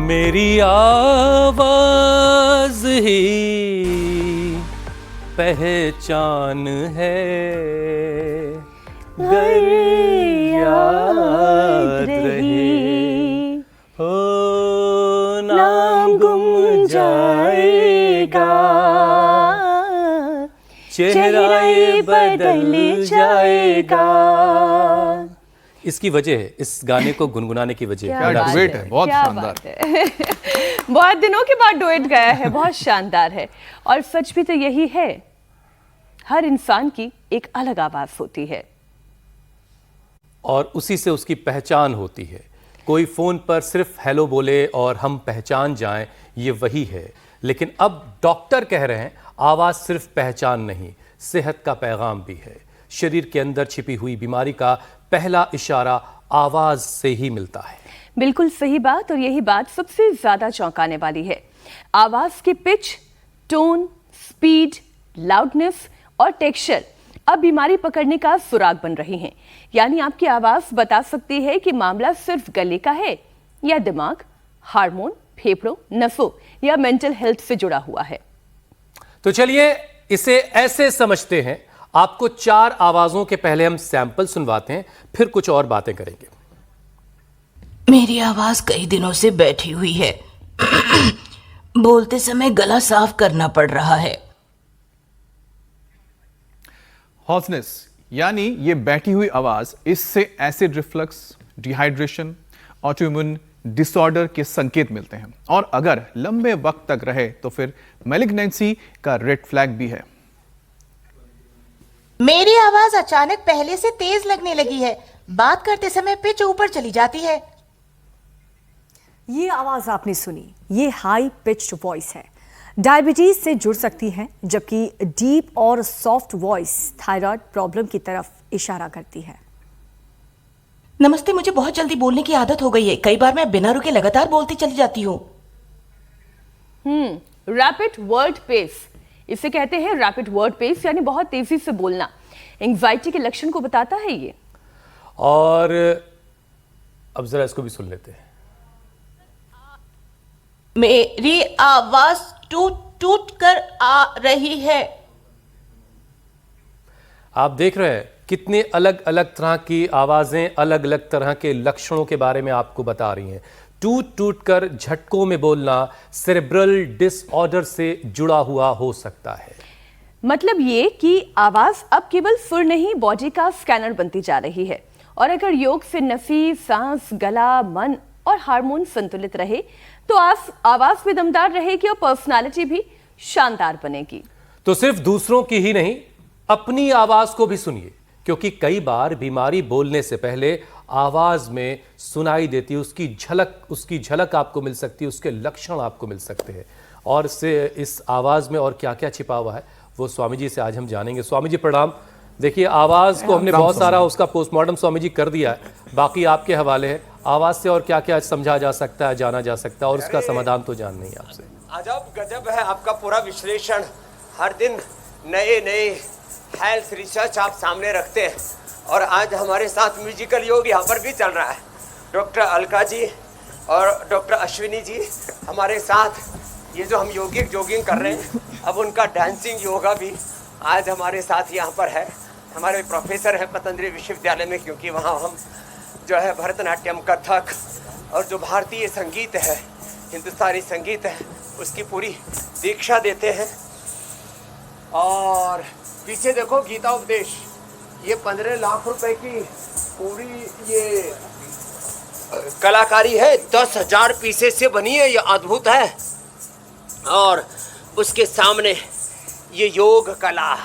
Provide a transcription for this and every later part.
मेरी आवाज ही पहचान है, गर याद रहे हो नाम गुम जाएगा, चेहरा ये बदल जाएगा। इसकी वजह है, इस गाने को गुनगुनाने की वजह क्या डुएट है, बहुत शानदार। बहुत दिनों के बाद डुएट गाया है, बहुत शानदार है। और सच भी तो यही है, हर इंसान की एक अलग आवाज होती है और उसी से उसकी पहचान होती है। कोई फोन पर सिर्फ हेलो बोले और हम पहचान जाएं, ये वही है। लेकिन अब डॉक्टर कह रहे हैं आवाज सिर्फ पहचान नहीं, सेहत का पैगाम भी है। शरीर के अंदर छिपी हुई बीमारी का पहला इशारा आवाज से ही मिलता है। बिल्कुल सही बात, और यही बात सबसे ज्यादा चौंकाने वाली है। आवाज की पिच, टोन, स्पीड, लाउडनेस और टेक्सचर अब बीमारी पकड़ने का सुराग बन रही हैं। यानी आपकी आवाज बता सकती है कि मामला सिर्फ गले का है या दिमाग, हार्मोन, फेफड़ों, नसों या मेंटल हेल्थ से जुड़ा हुआ है। तो चलिए इसे ऐसे समझते हैं। आपको 4 आवाजों के पहले हम सैंपल सुनवाते हैं, फिर कुछ और बातें करेंगे। मेरी आवाज कई दिनों से बैठी हुई है। बोलते समय गला साफ करना पड़ रहा है। हॉर्सनेस यानी ये बैठी हुई आवाज, इससे acid reflux, dehydration, autoimmune disorder के संकेत मिलते हैं, और अगर लंबे वक्त तक रहे तो फिर मैलिग्नेंसी का रेड फ्लैग भी है। मेरी आवाज अचानक पहले से तेज लगने लगी है। बात करते समय पिच ऊपर चली जाती है। ये आवाज आपने सुनी, ये हाई पिच्ड वॉइस है, डायबिटीज से जुड़ सकती है, जबकि डीप और सॉफ्ट वॉइस थायराइड प्रॉब्लम की तरफ इशारा करती है। नमस्ते, मुझे बहुत जल्दी बोलने की आदत हो गई है। कई बार मैं बिना रुके लगातार बोलती चली जाती हूँ। रैपिड वर्ड पेस, इसे कहते हैं रैपिड वर्ड पेस, यानी बहुत तेजी से बोलना। एंजाइटी के लक्षण को बताता है ये। और अब जरा इसको भी सुन लेते हैं। मेरी आवाज टूट टूट कर आ रही है। आप देख रहे हैं कितने अलग अलग तरह की आवाजें अलग अलग तरह के लक्षणों के बारे में आपको बता रही हैं। टूट टूट कर झटकों में बोलना सेरेब्रल डिसऑर्डर से जुड़ा हुआ हो सकता है। मतलब ये कि आवाज अब केवल सुर नहीं, बॉडी का स्कैनर बनती जा रही है। और अगर योग से नफी, सांस, गला, मन और हार्मोन संतुलित रहे तो आवाज भी दमदार रहेगी और पर्सनालिटी भी शानदार बनेगी। तो सिर्फ दूसरों की ही नहीं, अपनी आवाज को भी सुनिए, क्योंकि कई बार बीमारी बोलने से पहले आवाज में सुनाई देती है। उसकी झलक आपको मिल सकती है, उसके लक्षण आपको मिल सकते हैं। और इस आवाज में और क्या क्या छिपा हुआ है वो स्वामी जी से आज हम जानेंगे। स्वामी जी प्रणाम। देखिए, आवाज को हमने बहुत सारा उसका पोस्टमार्टम स्वामी जी कर दिया है, बाकी आपके हवाले है। आवाज से और क्या क्या समझा जा सकता है, जाना जा सकता है, और उसका समाधान तो जानना ही आपसे। अजब गजब है आपका पूरा विश्लेषण। हर दिन नए नए हेल्थ रिसर्च आप सामने रखते हैं, और आज हमारे साथ म्यूजिकल योग यहाँ पर भी चल रहा है। डॉक्टर अलका जी और डॉक्टर अश्विनी जी हमारे साथ, ये जो हम यौगिक जॉगिंग कर रहे हैं, अब उनका डांसिंग योगा भी आज हमारे साथ यहाँ पर है। हमारे प्रोफेसर हैं पतंजलि विश्वविद्यालय में, क्योंकि वहाँ हम जो है भरतनाट्यम, कथक और जो भारतीय संगीत है, हिंदुस्तानी संगीत है, उसकी पूरी दीक्षा देते हैं। और पीछे देखो गीता उपदेश, ये 15 लाख रुपए की पूरी ये कलाकारी है, 10,000 पीसेस से बनी है, ये अद्भुत है। और उसके सामने ये योग कला,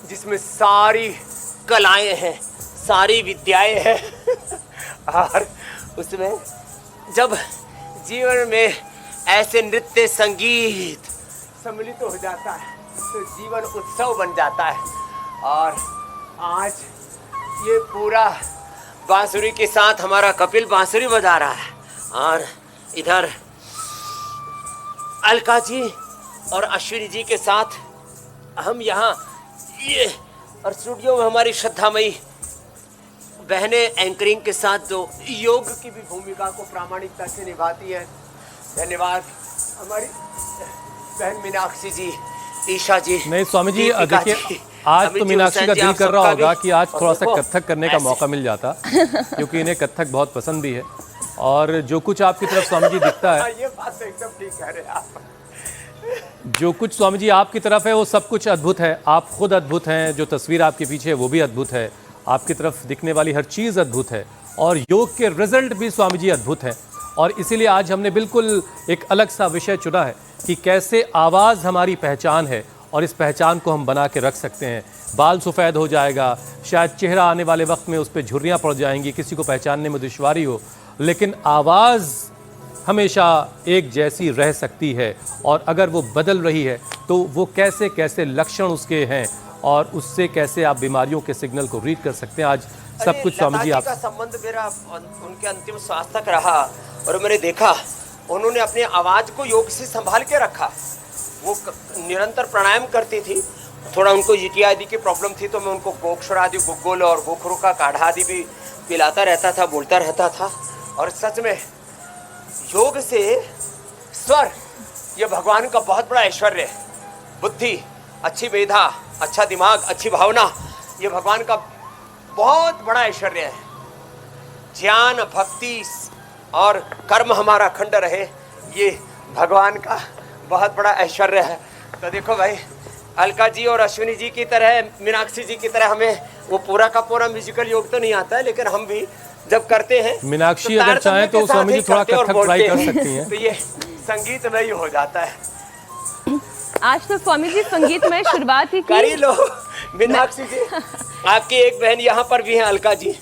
जिसमें सारी कलाएं हैं, सारी विद्याएं हैं। और उसमें जब जीवन में ऐसे नृत्य संगीत सम्मिलित हो जाता है तो जीवन उत्सव बन जाता है। और आज ये पूरा बांसुरी के साथ हमारा कपिल बांसुरी बजा रहा है, और इधर अलका जी और अश्विनी जी के साथ हम यहाँ ये, और स्टूडियो में हमारी श्रद्धामयी बहनें एंकरिंग के साथ जो योग की भी भूमिका को प्रामाणिकता से निभाती है। धन्यवाद हमारी बहन मीनाक्षी जी, ईशा जी। नहीं स्वामी जी, दीपिका देखिए जी, आज अमित तो जी, मीनाक्षी हुसैन का जी, दिल आप कर रहा सबका होगा भी। कि आज और थोड़ा सा देखो, कथक करने का ऐसे- मौका मिल जाता, क्योंकि इन्हें कथक बहुत पसंद भी है। और जो कुछ आपकी तरफ स्वामी जी दिखता हाँ, है, ये बात तो एकदम ठीक कह रहे हैं आप। जो कुछ स्वामी जी आपकी तरफ है वो सब कुछ अद्भुत है। आप खुद अद्भुत हैं, जो तस्वीर आपके पीछे है वो भी अद्भुत है, आपकी तरफ दिखने वाली हर चीज़ अद्भुत है, और योग के रिजल्ट भी स्वामी जी अद्भुत हैं। और इसीलिए आज हमने बिल्कुल एक अलग सा विषय चुना है कि कैसे आवाज़ हमारी पहचान है और इस पहचान को हम बना के रख सकते हैं। बाल सफ़ेद हो जाएगा, शायद चेहरा आने वाले वक्त में उस पर झुर्रियाँ पड़ जाएंगी, किसी को पहचानने में दुश्वारी हो, लेकिन आवाज़ हमेशा एक जैसी रह सकती है। और अगर वो बदल रही है तो वो कैसे कैसे लक्षण उसके हैं और उससे कैसे आप बीमारियों के सिग्नल को रीड कर सकते हैं। आज सब अरे, कुछ स्वामी जी लता आप का संबंध मेरा उनके अंतिम श्वास तक रहा, और मैंने देखा उन्होंने अपनी आवाज को योग से संभाल के रखा। वो निरंतर प्राणायाम करती थी। थोड़ा उनको यूटीआई आदि की प्रॉब्लम थी, तो मैं उनको गोक्षर आदि, गुग्गुल और गोखरू का काढ़ा आदि भी पिलाता रहता था, बोलता रहता था। और सच में योग से स्वर, ये भगवान का बहुत बड़ा ऐश्वर्य है। बुद्धि, अच्छी मेधा, अच्छा दिमाग, अच्छी भावना, ये भगवान का बहुत बड़ा ऐश्वर्य है। ज्ञान, भक्ति और कर्म हमारा अखंड रहे, ये भगवान का बहुत बड़ा ऐश्वर्य है। तो देखो भाई, अलका जी और अश्विनी जी की तरह, मीनाक्षी जी की तरह हमें वो पूरा का पूरा म्यूजिकल योग तो नहीं आता है, लेकिन हम भी जब करते हैं, मीनाक्षी तो अगर चाहें तो तारतम्य के साथ स्वामी जी ही थोड़ा करते और कथक बोलते ट्राई कर हैं। सकती हैं। तो ये संगीत में ही हो जाता है। आज तो स्वामी जी संगीत में शुरुआत ही कर ही की। लो मीनाक्षी जी। आपकी एक बहन यहाँ पर भी है, अलका जी,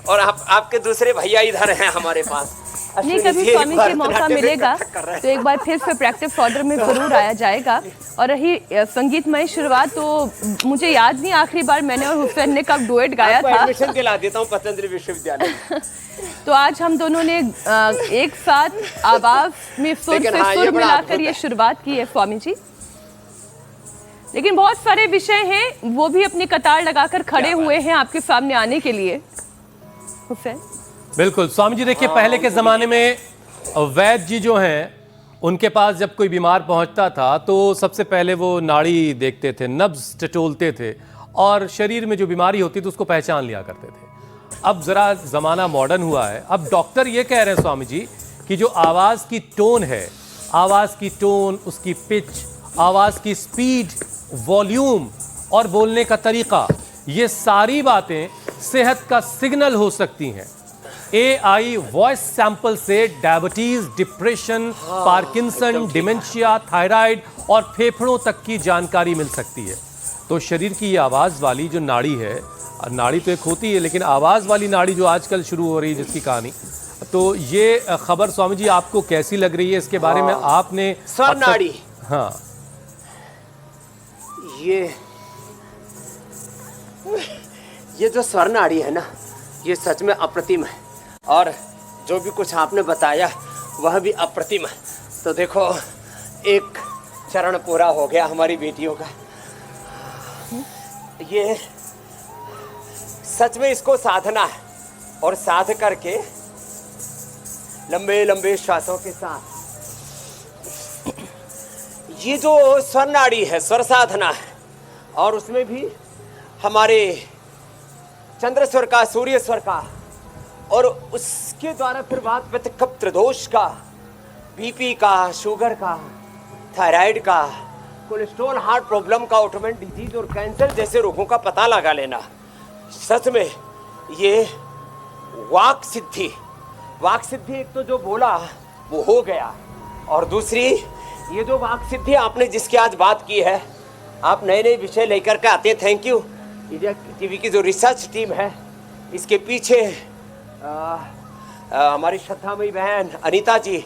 और आपके दूसरे भैया इधर हैं हमारे पास। नहीं, अश्विनी कभी जी स्वामी के मौका भरतनाट्यम में मिलेगा कथक कर रहे हैं। तो एक बार फिर से प्रैक्टिस ऑर्डर में जरूर आया जाएगा। और रही संगीतमय शुरुआत, तो मुझे याद नहीं आखिरी बार मैंने और हुसैन ने कब डुएट गाया आपको था। एडमिशन दिला देता हूँ पतंजलि विश्वविद्यालय। तो आज हम दोनों ने एक साथ आवाज में सुर लेकिन से हाँ, ये सुर बड़ा मिलाकर अद्भुत ये है। शुरुआत की है स्वामी जी। लेकिन बहुत सारे विषय हैं, वो भी अपनी कतार लगाकर खड़े हुए हैं आपके सामने आने के लिए। हुसैन, बिल्कुल स्वामी जी, देखिए पहले के ज़माने में वैद्य जी जो हैं, उनके पास जब कोई बीमार पहुंचता था तो सबसे पहले वो नाड़ी देखते थे, नब्ज टटोलते थे, और शरीर में जो बीमारी होती थी उसको पहचान लिया करते थे। अब ज़रा ज़माना मॉडर्न हुआ है, अब डॉक्टर ये कह रहे हैं स्वामी जी कि जो आवाज़ की टोन है, आवाज़ की टोन, उसकी पिच, आवाज़ की स्पीड, वॉल्यूम और बोलने का तरीका, ये सारी बातें सेहत का सिग्नल हो सकती हैं। AI वॉइस सैंपल से diabetes, depression, Parkinson, dementia, thyroid और फेफड़ों तक की जानकारी मिल सकती है। तो शरीर की ये आवाज़ वाली जो नाड़ी है, नाड़ी तो एक होती है, लेकिन आवाज़ वाली नाड़ी जो आजकल शुरू हो रही है जिसकी कहानी, तो ये खबर स्वामी जी आपको कैसी लग रही है? इसके बारे में आपने स्वर नाड़ी, हाँ, ये जो स्वर नाड़ी है ना, ये सच में अप्रतिम है, और जो भी कुछ आपने बताया वह भी अप्रतिम है। तो देखो, एक चरण पूरा हो गया हमारी बेटियों का। ये सच में इसको साधना है, और साध करके लंबे लंबे श्वासों के साथ ये जो स्वर नाड़ी है, स्वर साधना है, और उसमें भी हमारे चंद्र स्वर का, सूर्य स्वर का, और उसके द्वारा फिर बात व्यतिकप त्रिदोष का, बीपी का, शुगर का, थायराइड का, कोलेस्ट्रॉल, हार्ट प्रॉब्लम का, ऑटोमेन डिजीज और कैंसर जैसे रोगों का पता लगा लेना। सच में ये वाक सिद्धि एक तो जो बोला वो हो गया, और दूसरी ये जो वाक सिद्धि आपने जिसकी आज बात की है, आप नए नए विषय लेकर के आते हैं। Thank you. इंडिया टीवी की जो रिसर्च टीम है, इसके पीछे हमारी श्रद्धामयी बहन अनीता जी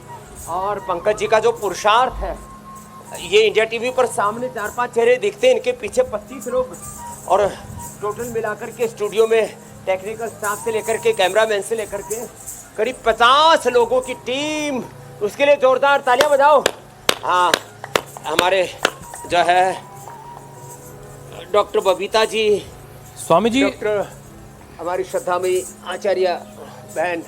और पंकज जी का जो पुरुषार्थ है, ये इंडिया टीवी पर सामने 4-5 चेहरे दिखते हैं, इनके पीछे 25 लोग, और टोटल मिलाकर के स्टूडियो में टेक्निकल स्टाफ से लेकर के, कैमरामैन से लेकर के करीब 50 लोगों की टीम। उसके लिए जोरदार तालियां बजाओ। हाँ, हमारे जो है डॉक्टर बबीता जी, स्वामी जी, डॉक्टर हमारी श्रद्धामयी आचार्य बहन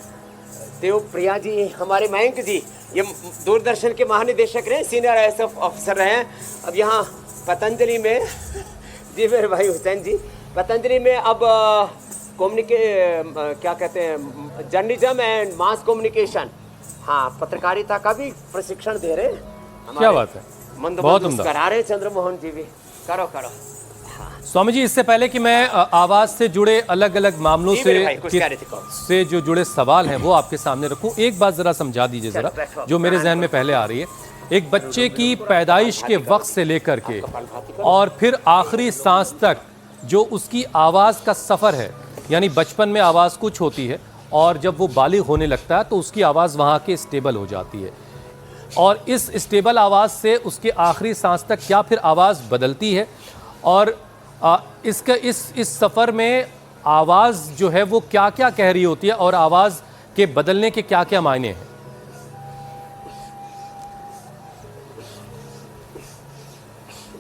देवप्रिया जी, हमारे मयंक जी, ये दूरदर्शन के महानिदेशक रहे, सीनियर IAS ऑफिसर रहे हैं। अब यहाँ पतंजलि में जी मेरे भाई हुसैन जी, पतंजलि में अब क्या कहते हैं, जर्नलिज्म एंड मास कम्युनिकेशन, हाँ पत्रकारिता का भी प्रशिक्षण दे रहे हैं। क्या बात है, बहुत उम्दा। करा रहे चंद्रमोहन जी भी। करो करो। स्वामी जी, इससे पहले कि मैं आवाज से जुड़े अलग अलग मामलों से जो जुड़े सवाल हैं वो आपके सामने रखूं, एक बात जरा समझा दीजिए जरा, जो मेरे जहन में पहले आ रही है। एक बच्चे की पैदाइश के वक्त से लेकर के और फिर आखिरी सांस तक जो उसकी आवाज का सफर है, यानी बचपन में आवाज कुछ होती है और जब वो बालिग होने लगता है तो उसकी आवाज वहां के स्टेबल हो जाती है, और इस स्टेबल आवाज से उसके आखिरी सांस तक क्या फिर आवाज बदलती है, और इसका इस सफ़र में आवाज़ जो है वो क्या क्या कह रही होती है और आवाज़ के बदलने के क्या क्या मायने हैं?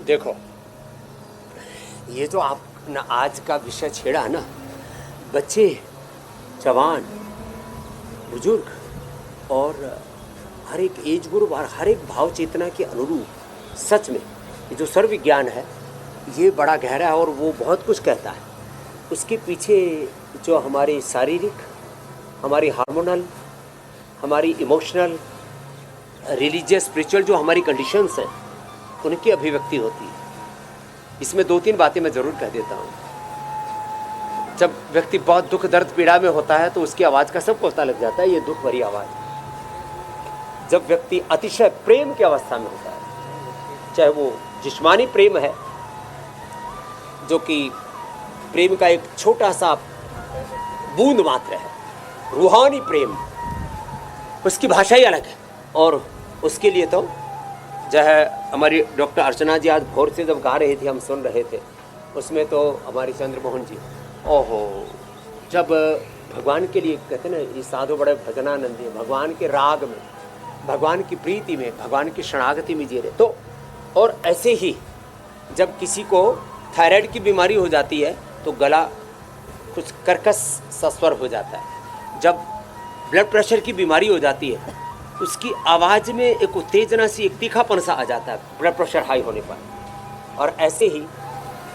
देखो, ये जो आप ना आज का विषय छेड़ा ना, बच्चे, जवान, बुजुर्ग और हर एक एज ग्रुप और हर एक भाव चेतना के अनुरूप सच में ये जो सर्व विज्ञान है ये बड़ा गहरा है और वो बहुत कुछ कहता है। उसके पीछे जो हमारी शारीरिक, हमारी हार्मोनल, हमारी इमोशनल, रिलीजियस, स्पिरिचुअल जो हमारी कंडीशंस हैं उनकी अभिव्यक्ति होती है। इसमें 2-3 बातें मैं ज़रूर कह देता हूँ। जब व्यक्ति बहुत दुख दर्द पीड़ा में होता है तो उसकी आवाज़ का सबको पता लग जाता है, ये दुख भरी आवाज़। जब व्यक्ति अतिशय प्रेम की अवस्था में होता है, चाहे वो जिस्मानी प्रेम है जो कि प्रेम का एक छोटा सा बूंद मात्र है, रूहानी प्रेम, उसकी भाषा ही अलग है। और उसके लिए तो जो है हमारी डॉक्टर अर्चना जी आज भोर से जब गा रही थी, हम सुन रहे थे, उसमें तो हमारी चंद्रमोहन जी, ओहो, जब भगवान के लिए कहते ना, ये साधु बड़े भजनानंदी, भगवान के राग में, भगवान की प्रीति में, भगवान की शरणागति में जी रहे। तो और ऐसे ही जब किसी को थायराइड की बीमारी हो जाती है तो गला कुछ कर्कश सा स्वर हो जाता है। जब ब्लड प्रेशर की बीमारी हो जाती है उसकी आवाज़ में एक उत्तेजना सी, एक तीखापन सा आ जाता है ब्लड प्रेशर हाई होने पर। और ऐसे ही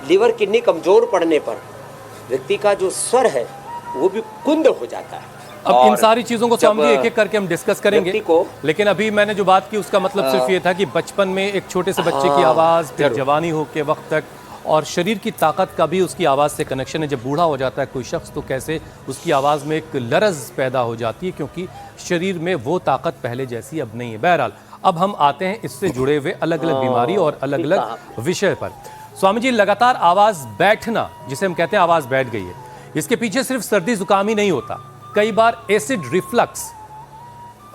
लीवर किडनी कमज़ोर पड़ने पर व्यक्ति का जो स्वर है वो भी कुंद हो जाता है। अब इन सारी चीज़ों को स्वामी जी एक एक करके हम डिस्कस करेंगे, लेकिन अभी मैंने जो बात की उसका मतलब सिर्फ ये था कि बचपन में एक छोटे से बच्चे की आवाज़, फिर जवानी हो के वक्त तक, और शरीर की ताकत का भी उसकी आवाज़ से कनेक्शन है। जब बूढ़ा हो जाता है कोई शख्स तो कैसे उसकी आवाज़ में एक लरज़ पैदा हो जाती है, क्योंकि शरीर में वो ताकत पहले जैसी अब नहीं है। बहरहाल, अब हम आते हैं इससे जुड़े हुए अलग अलग बीमारी और अलग अलग विषय पर। स्वामी जी, लगातार आवाज़ बैठना, जिसे हम कहते हैं आवाज़ बैठ गई है, इसके पीछे सिर्फ सर्दी जुकाम ही नहीं होता, कई बार acid reflux,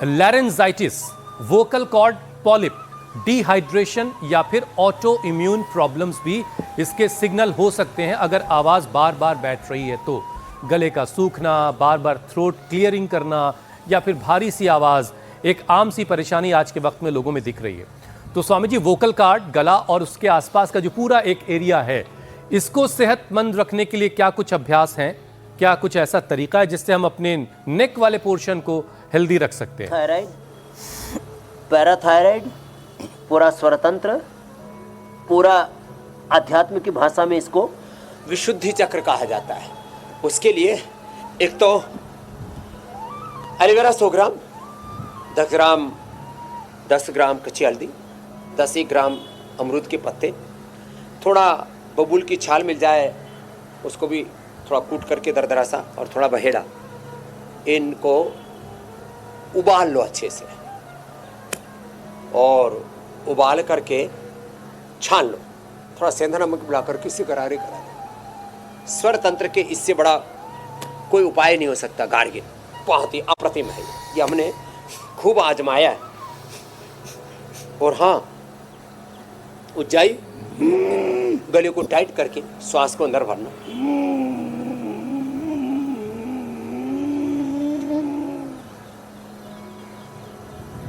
laryngitis, vocal cord polyp, dehydration या फिर ऑटो इम्यून प्रॉब्लम्स भी इसके सिग्नल हो सकते हैं। अगर आवाज़ बार बार बैठ रही है तो गले का सूखना, बार बार थ्रोट क्लियरिंग करना या फिर भारी सी आवाज़ एक आम सी परेशानी आज के वक्त में लोगों में दिख रही है। तो स्वामी जी, वोकल कॉर्ड, गला और उसके आसपास का जो पूरा एक एरिया है, इसको सेहतमंद रखने के लिए क्या कुछ अभ्यास हैं, क्या कुछ ऐसा तरीका है जिससे हम अपने नेक वाले पोर्शन को हेल्दी रख सकते हैं? थायराइड, पैराथायराइड, पूरा स्वरतंत्र, पूरा आध्यात्म की भाषा में इसको विशुद्धि चक्र कहा जाता है। उसके लिए एक तो एलोवेरा 100 ग्राम, 10 ग्राम कच्ची हल्दी, 10 ग्राम अमरूद के पत्ते, थोड़ा बबूल की छाल मिल जाए उसको भी थोड़ा कूट करके दरदरा सा, और थोड़ा बहेड़ा, इनको उबाल लो अच्छे से और उबाल करके छान लो, थोड़ा सेंधा नमक मिला करके इसे गरारे करा दो। स्वर तंत्र के इससे बड़ा कोई उपाय नहीं हो सकता। गार्गिल बहुत ही अप्रतिम है, ये हमने खूब आजमाया है। और हाँ, उज्जाई, गले को टाइट करके श्वास को अंदर भरना,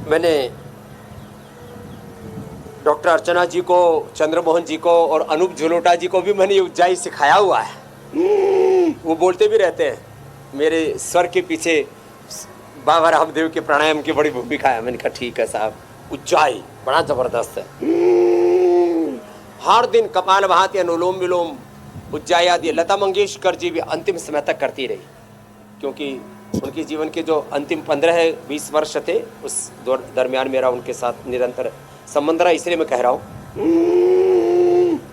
मैंने डॉक्टर अर्चना जी को, चंद्रमोहन जी को और अनूप झुलोटा जी को भी मैंने उज्जाई सिखाया हुआ है। वो बोलते भी रहते हैं, मेरे स्वर के पीछे बाबा रामदेव के प्राणायाम की बड़ी भूमिका है। मैंने कहा ठीक है साहब। ऊंचाई बड़ा जबरदस्त है। हर दिन कपालभाति, अनुलोम विलोम, उज्जाई आदि लता मंगेशकर जी भी अंतिम समय तक करती रही, क्योंकि उनके जीवन के जो अंतिम 15-20 वर्ष थे उस दरमियान मेरा उनके साथ निरंतर संबंध रहा, इसलिए मैं कह रहा हूँ।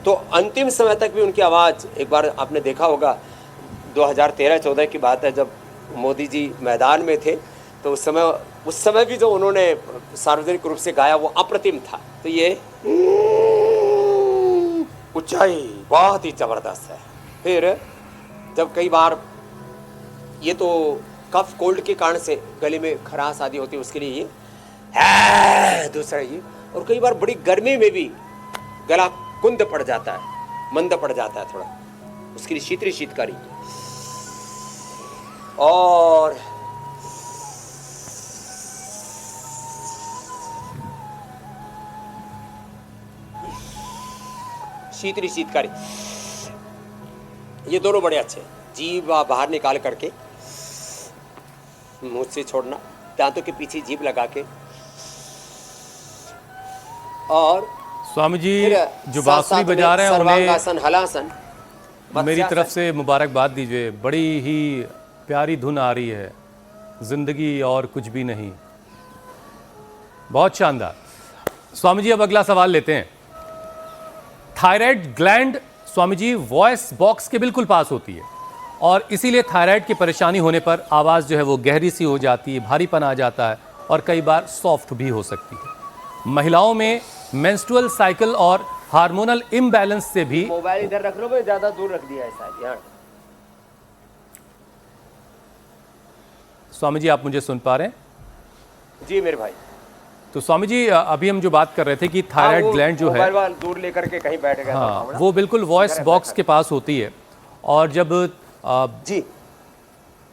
तो अंतिम समय तक भी उनकी आवाज़, एक बार आपने देखा होगा 2013-14 की बात है, जब मोदी जी मैदान में थे, तो उस समय भी जो उन्होंने सार्वजनिक रूप से गाया वो अप्रतिम था। तो ये ऊंचाई बहुत ही जबरदस्त है। फिर जब कई बार ये तो कफ कोल्ड के कारण से गले में खराश आदि होती है, उसके लिए ये है, दूसरा ये, और कई बार बड़ी गर्मी में भी गला कुंद पड़ जाता है, मंद पड़ जाता है थोड़ा, उसके लिए शीतरी शीतकारी। और शीतरी शीतकारी, ये दोनों बड़े अच्छे। जीभ बाहर निकाल करके मुंह से छोड़ना, दांतों के पीछे जीभ लगा के, और स्वामी जी फिर जो साथ बांसुरी साथ में बजा रहे हैं सर्वांगासन, हलासन, उन्हें मेरी मत्स्यासन। तरफ से मुबारकबाद दीजिए। बड़ी ही प्यारी धुन आ रही है, जिंदगी और कुछ भी नहीं। बहुत शानदार। स्वामी जी अब अगला सवाल लेते हैं। Thyroid gland Swami ji voice box के बिल्कुल पास होती है, और इसीलिए थायराइड की परेशानी होने पर आवाज़ जो है वो गहरी सी हो जाती है, भारीपन आ जाता है, और कई बार सॉफ्ट भी हो सकती है। महिलाओं में मेंस्ट्रुअल साइकिल और हार्मोनल इम्बैलेंस से भी। मोबाइल इधर रख लो भाई, ज्यादा दूर रख दिया है शायद यहाँ। स्वामी जी आप मुझे सुन पा रहे हैं? जी मेरे भाई। तो स्वामी जी अभी हम जो बात कर रहे थे कि थायराइड ग्लैंड जो है, मोबाइल वाल दूर लेकर के कहीं बैठ गया। हाँ, वो बिल्कुल वॉइस बॉक्स के पास होती है, और जब जी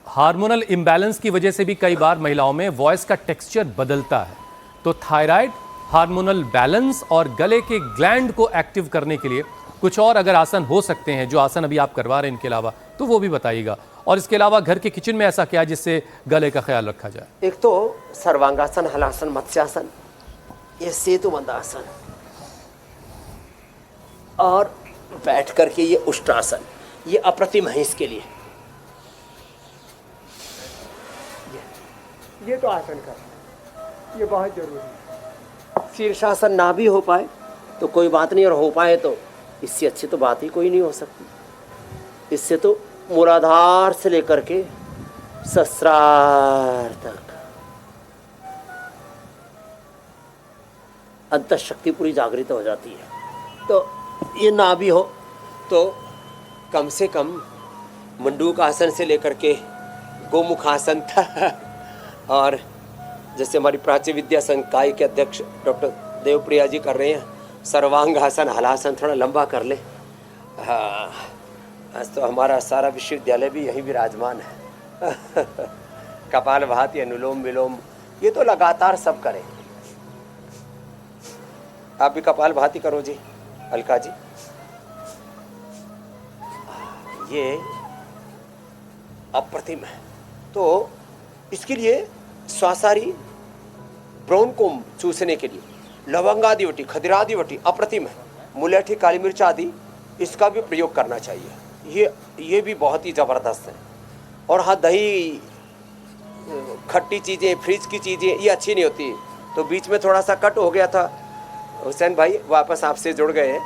हार्मोनल इम्बैलेंस की वजह से भी कई बार महिलाओं में वॉइस का टेक्सचर बदलता है। तो थायराइड, हार्मोनल बैलेंस और गले के ग्लैंड को एक्टिव करने के लिए कुछ और अगर आसन हो सकते हैं, जो आसन अभी आप करवा रहे हैं, इनके अलावा तो वो भी बताइएगा। और इसके अलावा घर के किचन में ऐसा क्या है जिससे गले का ख्याल रखा जाए? एक तो सर्वांगासन, हलासन, मत्स्यासन, ये सेतुबंध आसन, और बैठ करके ये उष्ट्रासन, ये अप्रतिम है इसके लिए। ये तो आसन का, ये बहुत जरूरी है। शीर्षासन ना भी हो पाए तो कोई बात नहीं, और हो पाए तो इससे अच्छी तो बात ही कोई नहीं हो सकती। इससे तो मूलाधार से लेकर के सहस्रार तक अंतःशक्ति पूरी जागृत हो जाती है। तो ये ना भी हो तो कम से कम मंडूक आसन से लेकर के गोमुखासन तक, और जैसे हमारी प्राच्य विद्या संकाय के अध्यक्ष डॉक्टर देवप्रिया जी कर रहे हैं, सर्वांगासन, हलासन थोड़ा लंबा कर ले। हाँ, आज तो हमारा सारा विश्वविद्यालय भी यही विराजमान है। कपालभाति, अनुलोम विलोम, ये तो लगातार सब करें। आप भी कपालभाति करो जी, अलका जी। ये अप्रतिम है। तो इसके लिए स्वासारी ब्राउन को चूसने के लिए लवंगादिवटी, खदिरादिवटी अप्रतिम है। मुलेठी, काली मिर्च आदि इसका भी प्रयोग करना चाहिए। ये भी बहुत ही ज़बरदस्त है। और हाँ, दही, खट्टी चीज़ें, फ्रिज की चीज़ें ये अच्छी नहीं होती। तो बीच में थोड़ा सा कट हो गया था, हुसैन भाई वापस आपसे जुड़ गए हैं।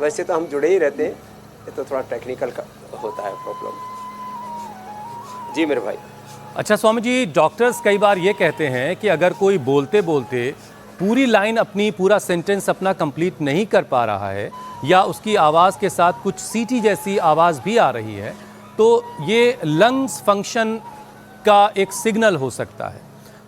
वैसे तो हम जुड़े ही रहते हैं, ये तो थोड़ा टेक्निकल का होता है प्रॉब्लम। जी मेरे भाई। अच्छा स्वामी जी, डॉक्टर्स कई बार ये कहते हैं कि अगर कोई बोलते बोलते पूरी लाइन अपनी, पूरा सेंटेंस अपना कंप्लीट नहीं कर पा रहा है, या उसकी आवाज़ के साथ कुछ सीटी जैसी आवाज़ भी आ रही है, तो ये लंग्स फंक्शन का एक सिग्नल हो सकता है।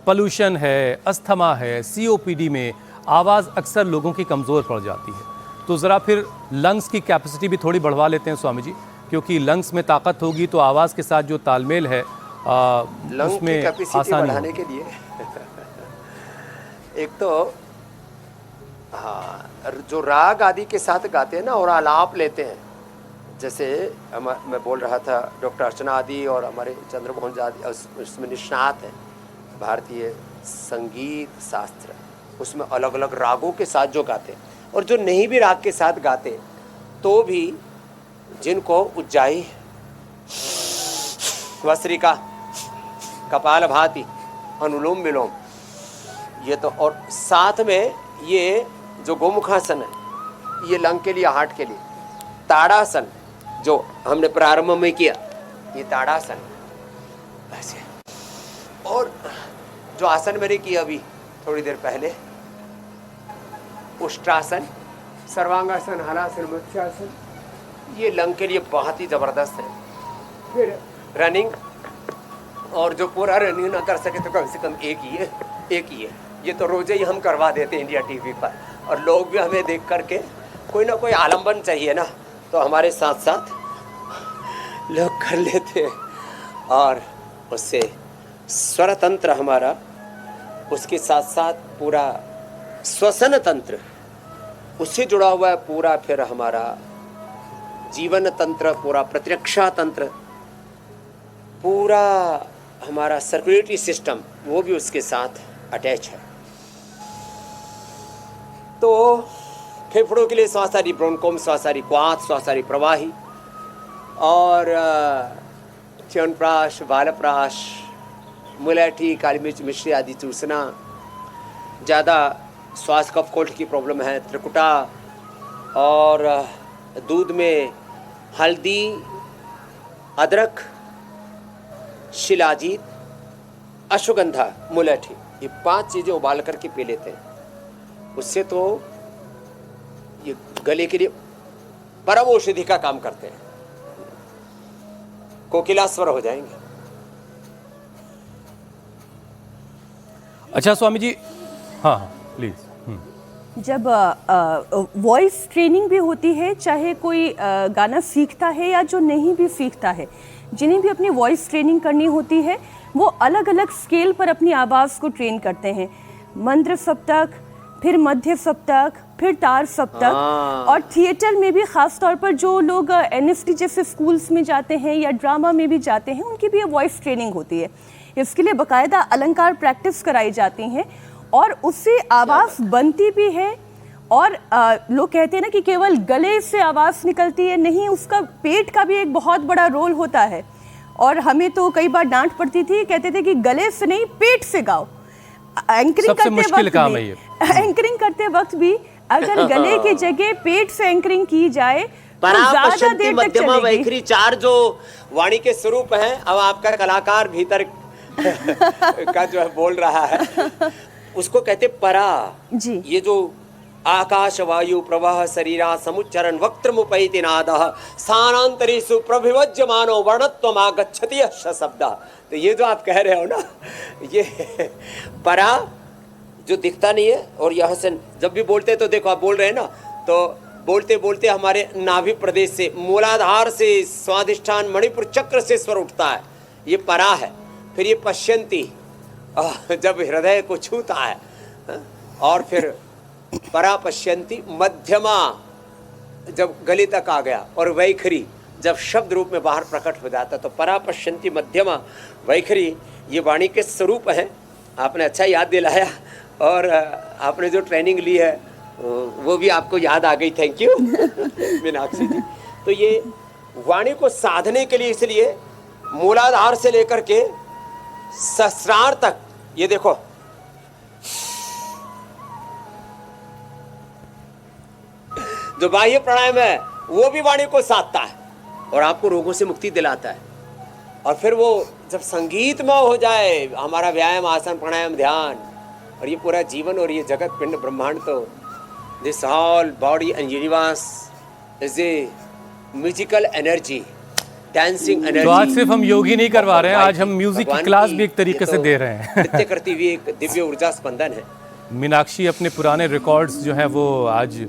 पोल्यूशन है, अस्थमा है, सीओपीडी में आवाज़ अक्सर लोगों की कमज़ोर पड़ जाती है। तो ज़रा फिर लंग्स की कैपेसिटी भी थोड़ी बढ़वा लेते हैं स्वामी जी, क्योंकि लंग्स में ताकत होगी तो आवाज़ के साथ जो तालमेल है लंग की उसमें कैपेसिटी आसानी बढ़ाने के लिए एक तो हाँ, जो राग आदि के साथ गाते हैं ना और आलाप लेते हैं, जैसे मैं बोल रहा था डॉक्टर अर्चना आदि और हमारे चंद्रमोहन आदि उसमें निष्णात हैं भारतीय संगीत शास्त्र, उसमें अलग अलग रागों के साथ जो गाते और जो नहीं भी राग के साथ गाते तो भी जिनको उज्जाई, वस्त्रिका, कपालभाति, अनुलोम विलोम, ये तो, और साथ में ये जो गोमुखासन है ये लंग के लिए, हार्ट के लिए, ताड़ासन जो हमने प्रारंभ में किया ये ताड़ासन ऐसे, और जो आसन मैंने किया अभी थोड़ी देर पहले उष्ट्रासन, सर्वांगासन, हलासन, मत्स्यासन, ये लंग के लिए बहुत ही ज़बरदस्त है। फिर रनिंग, और जो पूरा रनिंग ना कर सके तो कम से कम एक ही है। ये तो रोज़े ही हम करवा देते हैं इंडिया टीवी पर, और लोग भी हमें देख करके कोई ना कोई आलम्बन चाहिए ना, तो हमारे साथ साथ लोग कर लेते हैं, और उससे स्वर तंत्र हमारा, उसके साथ साथ पूरा श्वसन तंत्र उससे जुड़ा हुआ है, पूरा फिर हमारा जीवन तंत्र, पूरा प्रतिरक्षा तंत्र, पूरा हमारा सर्कुलेटरी सिस्टम वो भी उसके साथ अटैच है। तो फेफड़ों के लिए श्वासारी ब्रोंकोम, श्वासारी क्वाथ, श्वासारी प्रवाही, और च्यवनप्राश, बालप्राश, मुलैठी, काली मिर्च, मिश्री आदि चूसना। ज़्यादा श्वास कफ कोल्ड की प्रॉब्लम है, त्रिकुटा, और दूध में हल्दी, अदरक, शिलाजीत, अश्वगंधा, मुलैठी, ये 5 चीज़ें उबाल करके पी लेते हैं। उससे तो ये गले के लिए परम औषधि का काम करते हैं, कोकिला स्वर हो जाएंगे। अच्छा स्वामी जी, हाँ प्लीज। जब वॉइस ट्रेनिंग भी होती है, चाहे कोई गाना सीखता है या जो नहीं भी सीखता है, जिन्हें भी अपनी वॉइस ट्रेनिंग करनी होती है वो अलग अलग स्केल पर अपनी आवाज़ को ट्रेन करते हैं। मंद्र सप्तक, फिर मध्य सप्तक, फिर तार सप्तक, और थिएटर में भी ख़ास तौर पर जो लोग एनएसटी जैसे स्कूल्स में जाते हैं या ड्रामा में भी जाते हैं, उनकी भी वॉइस ट्रेनिंग होती है। इसके लिए बाकायदा अलंकार प्रैक्टिस कराई जाती हैं और उससे आवाज़ बनती भी है। और लोग कहते हैं ना कि केवल गले से आवाज़ निकलती है, नहीं, उसका पेट का भी एक बहुत बड़ा रोल होता है। और हमें तो कई बार डांट पड़ती थी, कहते थे कि गले से नहीं पेट से गाओ। एंकरिंग करते वक्त भी अगर गले की जगह पेट से एंकरिंग की जाए तो ज्यादा देर तक चलेगी। वैखरी 4 जो वाणी के स्वरूप हैं, अब आपका कलाकार भीतर का जो है बोल रहा है उसको कहते परा जी। ये जो आकाश वायु प्रवाह शरीरा समुच्चरण वक्त्रमुपैति नादः स्थानांतरेषु प्रभिवज्यमानो वर्णत्वमागच्छति यश शब्द। तो ये जो आप कह रहे हो ना, ये परा जो दिखता नहीं है, और यहाँ से जब भी बोलते तो देखो आप बोल रहे हैं ना, तो बोलते बोलते हमारे नाभि प्रदेश से, मूलाधार से, स्वादिष्ठान मणिपुर चक्र से स्वर उठता है, ये परा है। फिर ये पश्यंती जब हृदय को छूता है, और फिर परा पश्यंती मध्यमा जब गले तक आ गया, और वैखरी जब शब्द रूप में बाहर प्रकट हो जाता, तो परा पश्यंती मध्यमा वैखरी ये वाणी के स्वरूप हैं। आपने अच्छा याद दिलाया, और आपने जो ट्रेनिंग ली है वो भी आपको याद आ गई, थैंक यू मीनाक्षी जी। तो ये वाणी को साधने के लिए इसलिए मूलाधार से लेकर के सहस्रार तक, ये देखो जो बाह्य प्राणायाम है वो भी वाणी को साधता है और आपको रोगों से मुक्ति दिलाता है। और फिर वो जब संगीतमय हो जाए हमारा व्यायाम, आसन, प्राणायाम, ध्यान, और ये पूरा जीवन और ये जगत पिंड ब्रह्मांड, तो this all body and universe is a musical energy, dancing energy. तो आज सिर्फ हम योगी नहीं करवा रहे हैं, आज हम म्यूजिक की क्लास भी एक तरीके से दे रहे हैं। नृत्य करती हुई एक दिव्य ऊर्जा स्पंदन है। मीनाक्षी अपने पुराने रिकॉर्ड्स जो हैं वो आज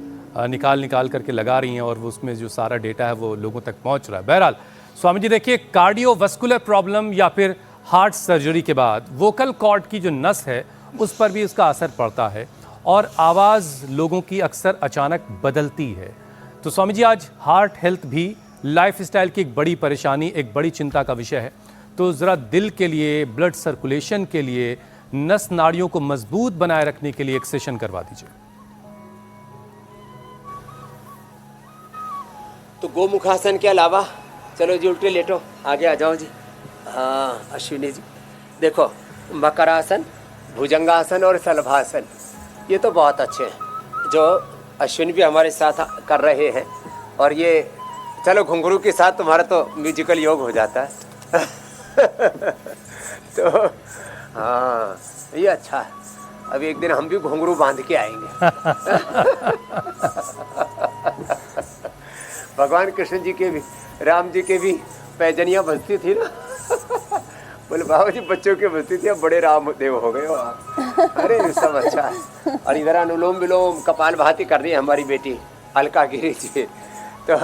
निकाल करके लगा रही हैं, और वो उसमें जो सारा डेटा है वो लोगों तक पहुंच रहा है। बहरहाल स्वामी जी देखिए, कार्डियोवास्कुलर प्रॉब्लम या फिर हार्ट सर्जरी के बाद वोकल कॉर्ड की जो नस है उस पर भी इसका असर पड़ता है, और आवाज़ लोगों की अक्सर अचानक बदलती है। तो स्वामी जी आज हार्ट हेल्थ भी लाइफस्टाइल की एक बड़ी परेशानी, एक बड़ी चिंता का विषय है। तो ज़रा दिल के लिए, ब्लड सर्कुलेशन के लिए, नस नाड़ियों को मजबूत बनाए रखने के लिए एक सेशन करवा दीजिए। तो गोमुखासन के अलावा चलो जी उल्टे लेटो, आगे आ जाओ जी। हाँ अश्विनी जी देखो, मकरासन, भुजंगासन और शलभासन, ये तो बहुत अच्छे हैं जो अश्विनी भी हमारे साथ कर रहे हैं। और ये चलो घुंघरू के साथ तुम्हारा तो म्यूजिकल योग हो जाता है। तो हाँ ये अच्छा है, अभी एक दिन हम भी घुंघरू बांध के आएंगे। भगवान कृष्ण जी के भी, राम जी के भी पैजनियाँ बजती थी ना। बोले बाबा जी बच्चों के बजती थी, अब बड़े रामदेव हो गए हो आप। अरे ये सब अच्छा है। और इधर अनुलोम विलोम कपाल भाती कर रही है हमारी बेटी अलका गिरी जी। तो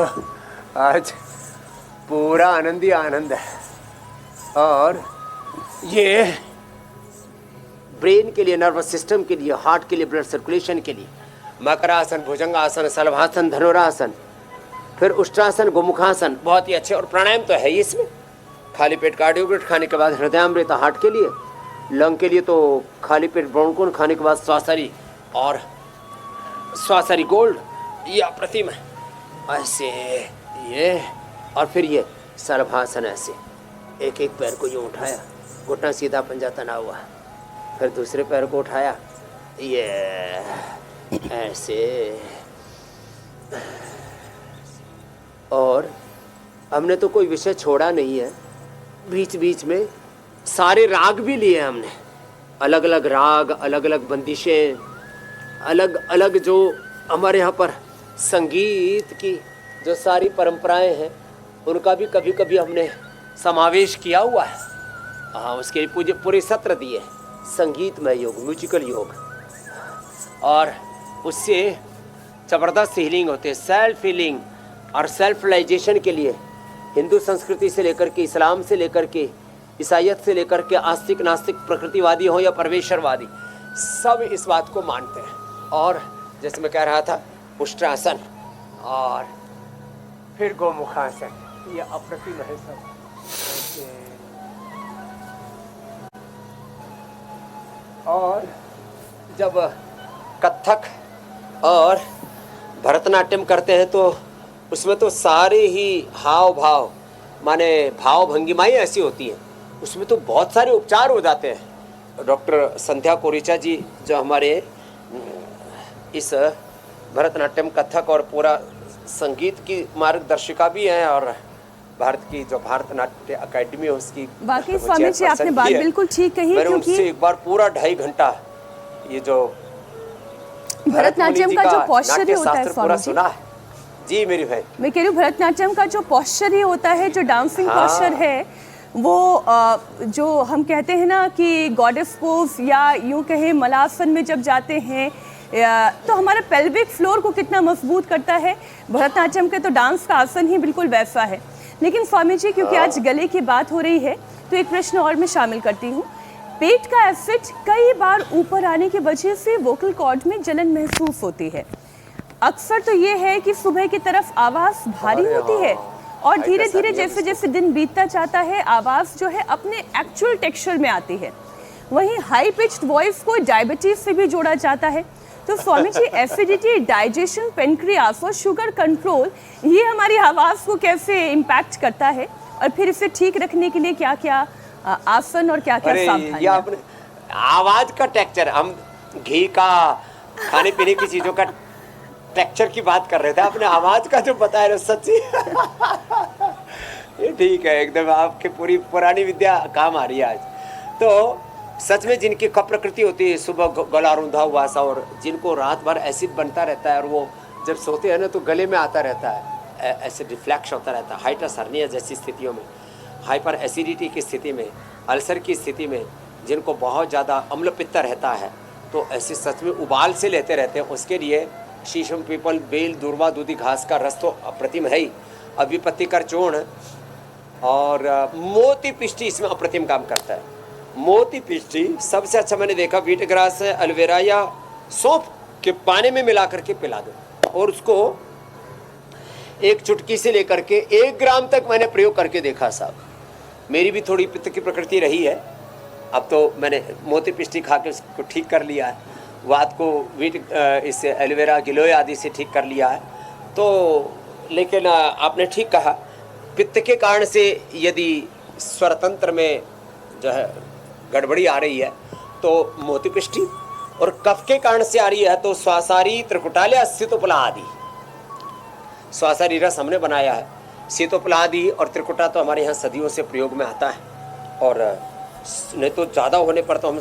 आज पूरा आनंद ही आनंद है। और ये ब्रेन के लिए, नर्वस सिस्टम के लिए, हार्ट के लिए, ब्लड सर्कुलेशन के लिए मकरासन, भुजंगासन, शलभासन, धनुरासन, फिर उष्ट्रासन, गोमुखासन बहुत ही अच्छे। और प्राणायाम तो है ही इसमें, खाली पेट कार्डियोग्रेट खाने के बाद हृदयामृत हार्ट के लिए, लंग के लिए तो खाली पेट ब्रोंकोन खाने के बाद स्वासरी और स्वासरी गोल्ड, ये अप्रतिम है। ऐसे ये, और फिर ये शलभासन, ऐसे एक एक पैर को यूँ उठाया, घुटना सीधा, पंजा तना हुआ, फिर दूसरे पैर को उठाया, ये ऐसे। और हमने तो कोई विषय छोड़ा नहीं है, बीच बीच में सारे राग भी लिए हमने, अलग अलग राग, अलग अलग बंदिशें, अलग अलग जो हमारे यहाँ पर संगीत की जो सारी परंपराएं हैं उनका भी कभी कभी हमने समावेश किया हुआ है। हाँ, उसके लिए पूरे सत्र दिए, संगीतमय योग, म्यूजिकल योग, और उससे ज़बरदस्त हीलिंग होती है, सेल्फ हीलिंग और सेल्फ रियलाइजेशन के लिए। हिंदू संस्कृति से लेकर के, इस्लाम से लेकर के, ईसाइयत से लेकर के, आस्तिक नास्तिक प्रकृतिवादी हो या परमेश्वरवादी, सब इस बात को मानते हैं। और जैसे मैं कह रहा था, उष्ट्रासन और फिर गोमुखासन, ये अप्रतिम है सब। और जब कथक और भरतनाट्यम करते हैं तो उसमें तो सारे ही हाव भाव, माने भाव भंगिमाएँ ऐसी होती हैं, उसमें तो बहुत सारे उपचार हो जाते हैं। डॉक्टर संध्या कोरिचा जी जो हमारे इस भरतनाट्यम, कथक और पूरा संगीत की मार्गदर्शिका भी हैं, और भारत की जो भारतनाट्य अकेडमी है उसकी बाकी स्वामी जी आपने बात बिल्कुल ठीक कही, मैंने उनसे एक बार पूरा 2.5 घंटा ये जो भरतनाट्यम का जो पॉस्चर होता है पूरा सुना है। जी मेरी भाई, मैं कह रही हूँ भरतनाट्यम का जो पॉस्चर ही होता है, जो डांसिंग पॉस्चर है, वो जो हम कहते हैं ना कि गॉडेस पोज, या यूँ कहें मलासन में जब जाते हैं तो हमारा पेल्विक फ्लोर को कितना मजबूत करता है। भरतनाट्यम के तो डांस का आसन ही बिल्कुल वैसा है। लेकिन स्वामी जी, क्योंकि आज गले की बात हो रही है तो एक प्रश्न और मैं शामिल करती हूँ। पेट का एसिड कई बार ऊपर आने की वजह से वोकल कॉर्ड में जलन महसूस होती है। अक्सर तो ये है कि सुबह की तरफ आवाज़ भारी होती है और धीरे धीरे जैसे जैसे दिन बीतता जाता है आवाज़ जो है अपने एक्चुअल टेक्सचर में आती है। वहीं हाई पिच्ड वॉइस को डायबिटीज से भी जोड़ा जाता है। तो Swami ji, acidity, digestion, pancreas और शुगर कंट्रोल, ये हमारी आवाज़ को कैसे इम्पैक्ट करता है, और फिर इसे ठीक रखने के लिए क्या क्या आसन और क्या क्या सावधानियां? अपने आवाज का टेक्सचर, हम घी का, खाने पीने की चीजों का टेक्सचर की बात कर रहे थे, अपने आवाज का जो बता रहे हो, सच्ची ये ठीक है एकदम, आपकी पूरी पुरानी विद्या काम आ रही है आज। तो सच में जिनकी कफ प्रकृति होती है, सुबह गला रुंधा हुआ सा, और जिनको रात भर एसिड बनता रहता है और वो जब सोते हैं ना तो गले में आता रहता है, एसिड रिफ्लैक्स होता रहता है, हाइटस हर्निया जैसी स्थितियों में, हाइपर एसिडिटी की स्थिति में, अल्सर की स्थिति में, जिनको बहुत ज़्यादा अम्ल पित्त रहता है, तो ऐसे सच में उबाल से लेते रहते हैं। उसके लिए शीशम, पीपल, बेल, दूर्वा, दूधी घास का रस तो अप्रतिम है ही, अभिपत्ति कर चूर्ण और मोती पिष्टी इसमें अप्रतिम काम करता है। मोती पिष्टी सबसे अच्छा मैंने देखा, व्हीट ग्रास, एलोवेरा या सौंफ के पानी में मिला करके पिला दो, और उसको एक चुटकी से लेकर के 1 ग्राम तक मैंने प्रयोग करके देखा साहब। मेरी भी थोड़ी पित्त की प्रकृति रही है, अब तो मैंने मोती पिष्टी खा के उसको ठीक कर लिया है, वात को वीट इससे एलोवेरा गिलोय आदि से ठीक कर लिया है। तो लेकिन आपने ठीक कहा, पित्त के कारण से यदि स्वरतंत्र में जो है गड़बड़ी आ रही है तो मोती पिष्टी, और कफ के कारण से आ रही है तो स्वासारी त्रिकुटालय स्थितोपला आदि। स्वासारी रस हमने बनाया है, शीतोपलादि और त्रिकुटा तो हमारे यहाँ सदियों से प्रयोग में आता है, और नहीं तो ज़्यादा होने पर तो हम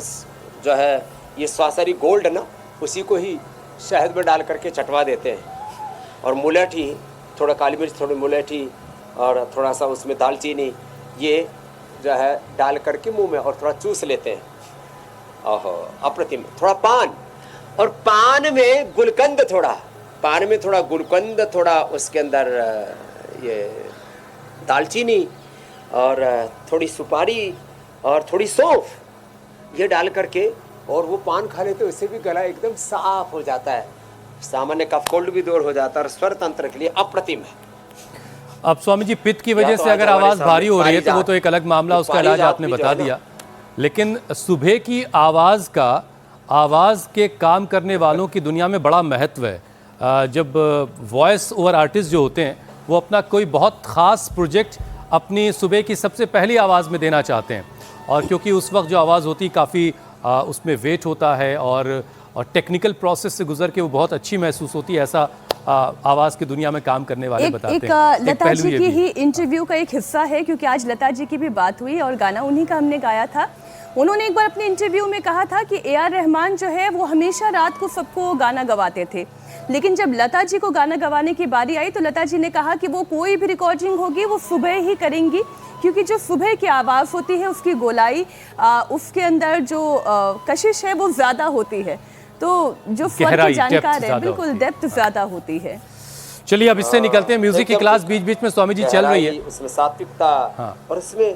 जो है ये स्वासारी गोल्ड ना, उसी को ही शहद में डाल करके चटवा देते हैं। और मुलेठी, थोड़ा काली मिर्च, थोड़ी मुलेठी और थोड़ा सा उसमें दालचीनी, ये जो है डाल करके मुंह में और थोड़ा चूस लेते हैं। ओहो अप्रतिम। थोड़ा पान, और पान में गुलकंद, थोड़ा पान में थोड़ा गुलकंद, थोड़ा उसके अंदर ये दालचीनी और थोड़ी सुपारी और थोड़ी सौंफ, ये डाल करके और वो पान खा लेते, उससे भी गला एकदम साफ हो जाता है, सामान्य कफ कोल्ड भी दूर हो जाता है और स्वर तंत्र के लिए अप्रतिम है। अब स्वामी जी पित्त की वजह से अगर आवाज भारी हो रही है तो वो तो एक अलग मामला, उसका इलाज आपने बता दिया, लेकिन सुबह की आवाज का आवाज के काम करने वालों की दुनिया में बड़ा महत्व है। जब वॉइस ओवर आर्टिस्ट जो होते हैं वो अपना कोई बहुत ख़ास प्रोजेक्ट अपनी सुबह की सबसे पहली आवाज़ में देना चाहते हैं, और क्योंकि उस वक्त जो आवाज़ होती काफ़ी उसमें वेट होता है और टेक्निकल प्रोसेस से गुजर के वो बहुत अच्छी महसूस होती है, ऐसा आवाज़ की दुनिया में काम करने वाले बताते हैं। लता जी की ही इंटरव्यू का एक हिस्सा है, क्योंकि आज लता जी की भी बात हुई और गाना उन्हीं का हमने गाया था। उन्होंने एक बार अपने इंटरव्यू में कहा था कि ए.आर. रहमान जो है वो हमेशा रात को सबको गाना गवाते थे, लेकिन जब लता जी को गाना गवाने की बारी आई तो लता जी ने कहा कि वो कोई भी रिकॉर्डिंग होगी वो सुबह ही करेंगी, क्योंकि जो सुबह की आवाज़ होती है उसकी गोलाई, उसके अंदर जो कशिश है वो ज़्यादा होती है, तो जो स्वर की जानकार है बिल्कुल डेप्थ ज़्यादा होती है। चलिए अब इससे निकलते हैं, म्यूजिक की क्लास बीच बीच में स्वामी जी चल रही है, उसमें सात्विकता और उसमें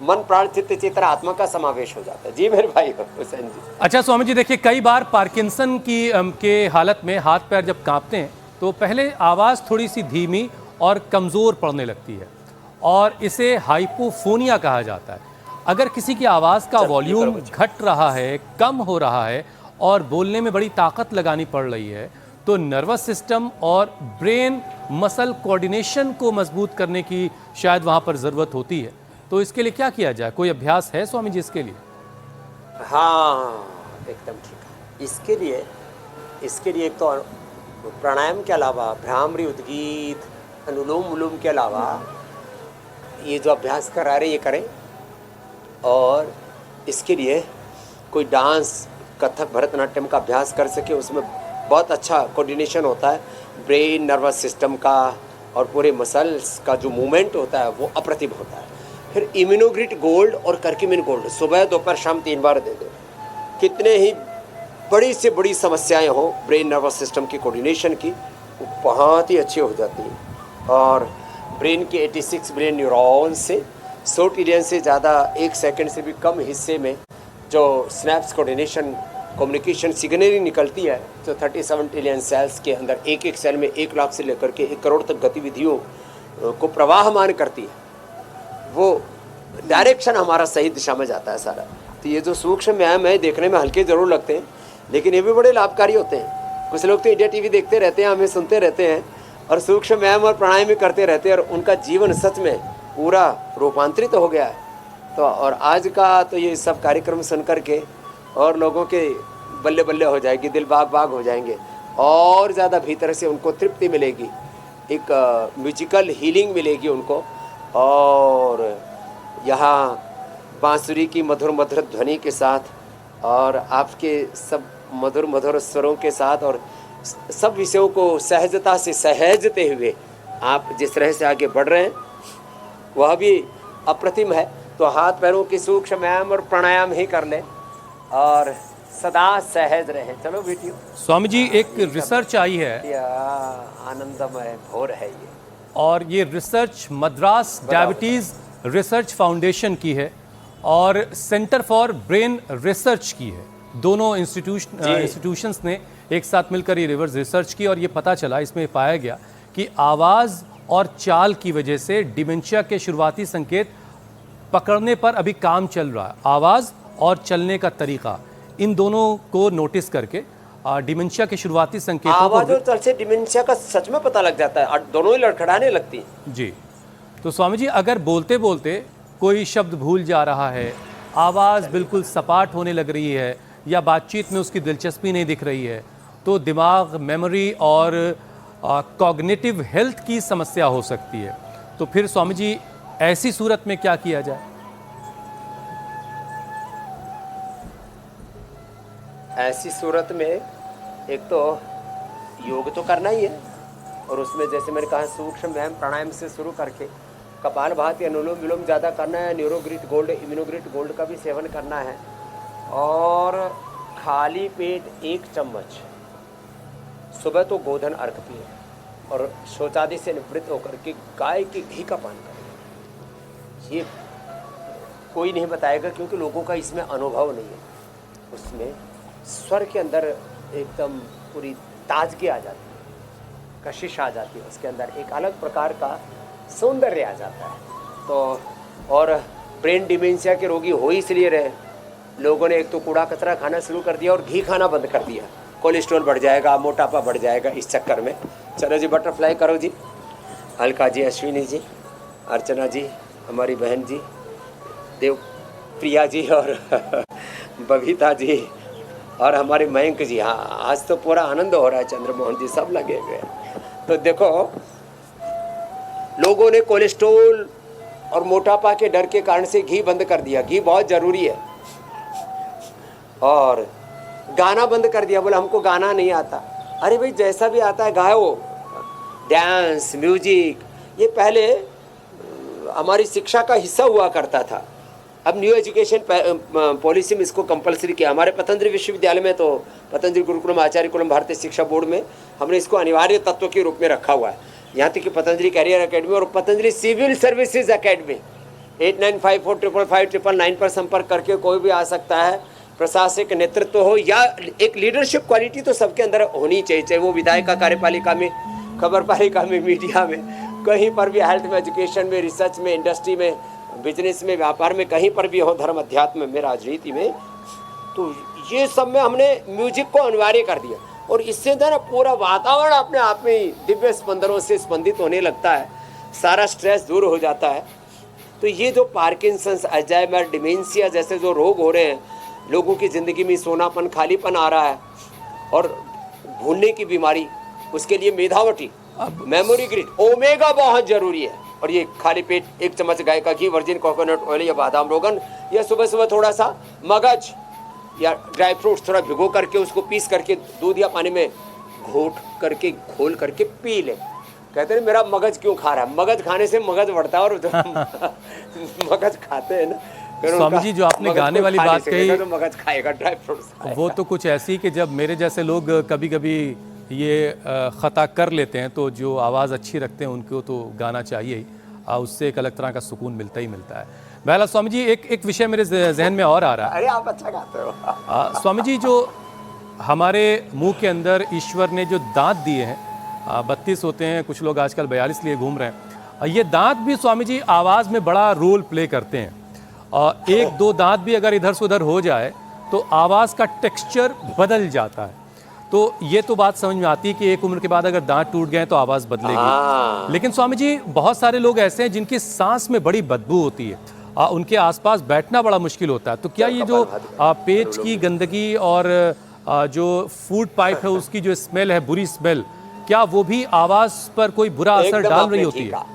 मन प्राण चित्त चेतना आत्मा का समावेश हो जाता है। जी मेरे भाई हुसैन जी। अच्छा स्वामी जी देखिए, कई बार पार्किंसन की के हालत में हाथ पैर जब कांपते हैं तो पहले आवाज़ थोड़ी सी धीमी और कमज़ोर पड़ने लगती है, और इसे हाइपोफोनिया कहा जाता है। अगर किसी की आवाज़ का वॉल्यूम घट रहा है, कम हो रहा है और बोलने में बड़ी ताकत लगानी पड़ रही है, तो नर्वस सिस्टम और ब्रेन मसल कोऑर्डिनेशन को मजबूत करने की शायद वहाँ पर ज़रूरत होती है। तो इसके लिए क्या किया जाए, कोई अभ्यास है स्वामी जी इसके लिए? हाँ एकदम ठीक है। इसके लिए एक तो प्राणायाम के अलावा भ्रामरी, उद्गीत, अनुलोम विलोम के अलावा ये जो अभ्यास करा रहे ये करें, और इसके लिए कोई डांस, कथक, भरतनाट्यम का अभ्यास कर सके, उसमें बहुत अच्छा कोऑर्डिनेशन होता है ब्रेन, नर्वस सिस्टम का और पूरे मसल्स का जो मूवमेंट होता है वो अप्रतिम होता है। फिर इम्यूनोग्रिट गोल्ड और करक्यूमिन गोल्ड सुबह दोपहर शाम 3 बार दे दो। कितने ही बड़ी से बड़ी समस्याएं हो ब्रेन नर्वस सिस्टम की कोऑर्डिनेशन की, वो बहुत ही अच्छी हो जाती है। और ब्रेन के 86 ब्रेन न्यूरॉन्स से 100 ट्रिलियन से ज़्यादा 1 सेकंड से भी कम हिस्से में जो स्नैप्स कोऑर्डिनेशन कम्युनिकेशन सिग्नलिंग निकलती है, तो 37 ट्रिलियन सेल्स के अंदर एक एक सेल में 1 लाख से लेकर के 1 करोड़ तक गतिविधियों को प्रवाहमान करती है। वो डायरेक्शन हमारा सही दिशा में जाता है सारा। तो ये जो सूक्ष्म व्यायाम है देखने में हल्के ज़रूर लगते हैं, लेकिन ये भी बड़े लाभकारी होते हैं। कुछ लोग तो इंडिया टीवी देखते रहते हैं, हमें सुनते रहते हैं और सूक्ष्म व्यायाम और प्राणायाम भी करते रहते हैं, और उनका जीवन सच में पूरा रूपांतरित हो गया है। तो और आज का तो ये सब कार्यक्रम सुन करके और लोगों के बल्ले बल्ले हो जाएगी, दिल बाग बाग हो जाएंगे, और ज़्यादा भीतर से उनको तृप्ति मिलेगी, एक म्यूजिकल हीलिंग मिलेगी उनको। और यहाँ बांसुरी की मधुर मधुर ध्वनि के साथ और आपके सब मधुर मधुर स्वरों के साथ और सब विषयों को सहजता से सहेजते हुए आप जिस तरह से आगे बढ़ रहे हैं वह भी अप्रतिम है। तो हाथ पैरों की सूक्ष्म व्यायाम और प्राणायाम ही कर लें और सदा सहज रहें। चलो बेटियों। स्वामी जी एक रिसर्च आई है, आनंदमय भोर है ये, और ये research Madras diabetes research foundation की है और सेंटर फॉर ब्रेन रिसर्च की है। दोनों इंस्टीट्यूशंस ने एक साथ मिलकर ये रिवर्स रिसर्च की, और ये पता चला, इसमें पाया गया कि आवाज़ और चाल की वजह से डिमेंशिया के शुरुआती संकेत पकड़ने पर अभी काम चल रहा है। आवाज़ और चलने का तरीका, इन दोनों को नोटिस करके डिमेंशिया के शुरुआती संकेतों आवाज को और चल से डिमेंशिया का सच में पता लग जाता है और दोनों ही लड़खड़ाने लगती है। जी। तो स्वामी जी, अगर बोलते बोलते कोई शब्द भूल जा रहा है, आवाज़ बिल्कुल सपाट होने लग रही है या बातचीत में उसकी दिलचस्पी नहीं दिख रही है, तो दिमाग, मेमोरी और कॉग्निटिव हेल्थ की समस्या हो सकती है। तो फिर स्वामी जी ऐसी सूरत में क्या किया जाए? ऐसी सूरत में एक तो योग तो करना ही है, और उसमें जैसे मैंने कहा सूक्ष्म व्यायाम प्राणायाम से शुरू करके कपालभाति, अनुलोम विलोम ज़्यादा करना है, न्यूरोग्रिट गोल्ड, इम्यूनोग्रिट गोल्ड का भी सेवन करना है, और खाली पेट 1 चम्मच सुबह तो गोधन अर्घ पिए, और शौचादि से निवृत्त होकर के गाय के घी का पान करें। ये कोई नहीं बताएगा क्योंकि लोगों का इसमें अनुभव नहीं है। उसमें स्वर के अंदर एकदम पूरी ताजगी आ जाती है, कशिश आ जाती है, उसके अंदर एक अलग प्रकार का सौंदर्य आ जाता है। तो और ब्रेन डिमेंशिया के रोगी हो इसलिए रहे, लोगों ने एक तो कूड़ा कचरा खाना शुरू कर दिया और घी खाना बंद कर दिया, कोलेस्ट्रॉल बढ़ जाएगा, मोटापा बढ़ जाएगा इस चक्कर में। चलो जी, बटरफ्लाई करो जी, अलका जी, अश्विनी जी, अर्चना जी, हमारी बहन जी, देव प्रिया जी और बबीता जी और हमारे मयंक जी। हाँ, आज तो पूरा आनंद हो रहा है, चंद्रमोहन जी सब लगे हुए हैं। तो देखो, लोगों ने कोलेस्ट्रॉल और मोटापा के डर के कारण से घी बंद कर दिया। घी बहुत ज़रूरी है। और गाना बंद कर दिया, बोला हमको गाना नहीं आता। अरे भाई, जैसा भी आता है गाओ, डांस, म्यूजिक, ये पहले हमारी शिक्षा का हिस्सा हुआ करता था। अब न्यू एजुकेशन पॉलिसी में इसको कंपलसरी किया। हमारे पतंजलि विश्वविद्यालय में तो पतंजलि गुरुकुलम आचार्य कुलम भारतीय शिक्षा बोर्ड में हमने इसको अनिवार्य तत्व के रूप में रखा हुआ है। यहाँ तक कि पतंजलि कैरियर एकेडमी और पतंजलि सिविल सर्विसेज एकेडमी 89545599 पर संपर्क करके कोई भी आ सकता है। प्रशासनिक नेतृत्व हो या एक लीडरशिप क्वालिटी तो सबके अंदर होनी चाहिए, चाहे वो विधायिका, कार्यपालिका में, खबरपालिका में, मीडिया में, कहीं पर भी, हेल्थ में, एजुकेशन में, रिसर्च में, इंडस्ट्री में, बिजनेस में, व्यापार में, कहीं पर भी हो, धर्म अध्यात्म में, राजनीति में। तो ये सब में हमने म्यूजिक को अनिवार्य कर दिया और इससे ना पूरा वातावरण अपने आप में ही दिव्य स्पंदनों से स्पंदित होने लगता है, सारा स्ट्रेस दूर हो जाता है। तो ये जो पार्किंसंस, अल्जाइमर, डिमेंशिया जैसे जो रोग हो रहे हैं, लोगों की ज़िंदगी में सोनापन, खालीपन आ रहा है और भूलने की बीमारी, उसके लिए मेधावटी, मेमोरी ग्रिड, ओमेगा बहुत ज़रूरी है। और ये खाली पेट 1 चम्मच गाय का घी, वर्जिन कोकोनट ऑयल या बादाम रोगन, या सुबह सुबह थोड़ा सा मगज या ड्राई फ्रूट्स थोड़ा भिगो करके उसको पीस करके दूध या पानी में घोट करके घोल करके पी ले। कहते हैं मेरा मगज क्यों खा रहा है? मगज खाने से मगज बढ़ता है और मगज खाते हैं ना। स्वामी जी, जो आपने गाने वाली बात कही, तो मगज खाएगा, ड्राई फ्रूट्स खाएगा। वो तो कुछ ऐसी कि जब मेरे जैसे लोग कभी कभी ये ख़ता कर लेते हैं, तो जो आवाज़ अच्छी रखते हैं उनको तो गाना चाहिए ही, उससे एक अलग तरह का सुकून मिलता ही मिलता है। बहरहाल स्वामी जी, एक विषय मेरे जहन में और आ रहा है। अरे आप अच्छा गाते हो। स्वामी जी, जो हमारे मुंह के अंदर ईश्वर ने जो दांत दिए हैं, 32 होते हैं, कुछ लोग आजकल 42 लिए घूम रहे हैं। ये दांत भी स्वामी जी आवाज़ में बड़ा रोल प्ले करते हैं। 1-2 दांत भी अगर इधर से उधर हो जाए तो आवाज़ का टेक्सचर बदल जाता है। तो ये तो बात समझ में आती है कि एक उम्र के बाद अगर दांत टूट गए तो आवाज़ बदलेगी। लेकिन स्वामी जी, बहुत सारे लोग ऐसे हैं जिनकी सांस में बड़ी बदबू होती है, उनके आसपास बैठना बड़ा मुश्किल होता है। तो क्या ये जो पेट की गंदगी और जो फूड पाइप है उसकी जो स्मेल है, बुरी स्मेल, क्या वो भी आवाज़ पर कोई बुरा असर डाल रही होती है?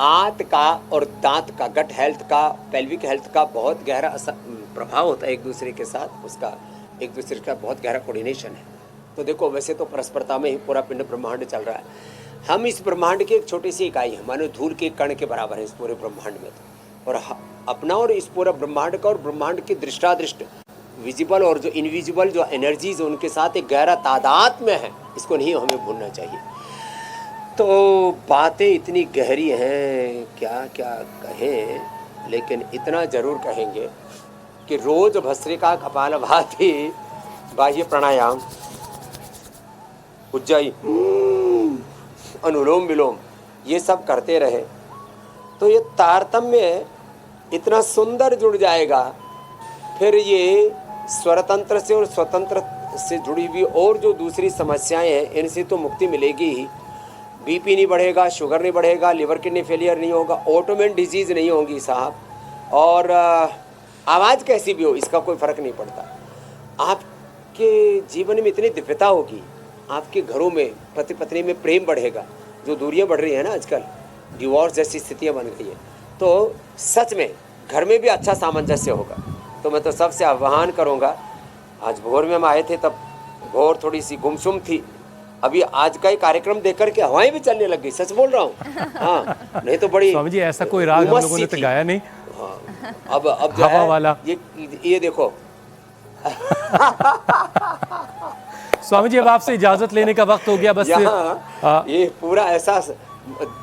आंत का और दांत का, गट हेल्थ का, पेल्विक हेल्थ का बहुत गहरा प्रभाव होता है एक दूसरे के साथ, उसका एक दूसरे का बहुत गहरा कोऑर्डिनेशन है। तो देखो, वैसे तो परस्परता में ही पूरा पिंड ब्रह्मांड चल रहा है। हम इस ब्रह्मांड की एक छोटी सी इकाई है, मानो धूल के कण के बराबर है इस पूरे ब्रह्मांड में। तो और अपना और इस पूरा ब्रह्मांड का और ब्रह्मांड की दृष्टादृष्ट विजिबल और जो इनविजिबल जो एनर्जीज उनके साथ एक गहरा तादाद में है, इसको नहीं हमें भूलना चाहिए। तो बातें इतनी गहरी हैं, क्या क्या कहें, लेकिन इतना जरूर कहेंगे कि रोज भस्त्रिका, कपालभाति, बाह्य प्राणायाम, उज्जाई, अनुलोम विलोम ये सब करते रहे तो ये तारतम्य इतना सुंदर जुड़ जाएगा। फिर ये स्वरतंत्र से और स्वतंत्र से जुड़ी हुई और जो दूसरी समस्याएं हैं इनसे तो मुक्ति मिलेगी ही। बीपी नहीं बढ़ेगा, शुगर नहीं बढ़ेगा, लिवर किडनी फेलियर नहीं होगा, ऑटोइम्यून डिजीज नहीं होगी साहब, और आवाज़ कैसी भी हो इसका कोई फर्क नहीं पड़ता। आपके जीवन में इतनी दिव्यता होगी, आपके घरों में पति पत्नी में प्रेम बढ़ेगा। जो दूरियां बढ़ रही है ना आजकल, डिवोर्स जैसी स्थितियां बन गई है, तो सच में घर में भी अच्छा सामंजस्य होगा। तो मैं तो सबसे आह्वान करूंगा, आज भोर में हम आए थे तब भोर थोड़ी सी गुमसुम थी, अभी आज का ही कार्यक्रम देख करके हवाएं भी चलने लग गई, सच बोल रहा हूँ। हाँ, नहीं तो बड़ी स्वामी जी ऐसा कोई राग हम लोगों ने तो गाया नहीं। हाँ, अब जो हवा है वाला ये देखो। स्वामी जी अब आपसे इजाजत लेने का वक्त हो गया। बस ये पूरा एहसास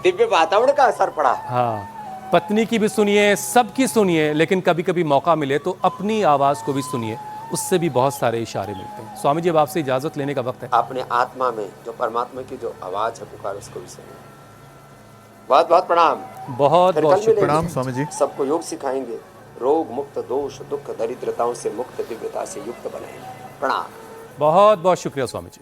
दिव्य वातावरण का असर पड़ा। हाँ, पत्नी की भी सुनिए, सबकी सुनिए, लेकिन कभी कभी मौका मिले तो अपनी आवाज को भी सुनिए, उससे भी बहुत सारे इशारे मिलते हैं। स्वामी जी अब आपसे इजाजत लेने का वक्त है। अपने आत्मा में जो परमात्मा की जो आवाज है पुकार, उसको भी सुनिए। बहुत बहुत प्रणाम। बहुत फिर बहुत कल मिलेंगे। प्रणाम स्वामी जी। सबको योग सिखाएंगे, रोग मुक्त, दोष दुख दरिद्रताओं से मुक्त, दिव्यता से युक्त बनाएंगे। प्रणाम। बहुत बहुत शुक्रिया स्वामी जी।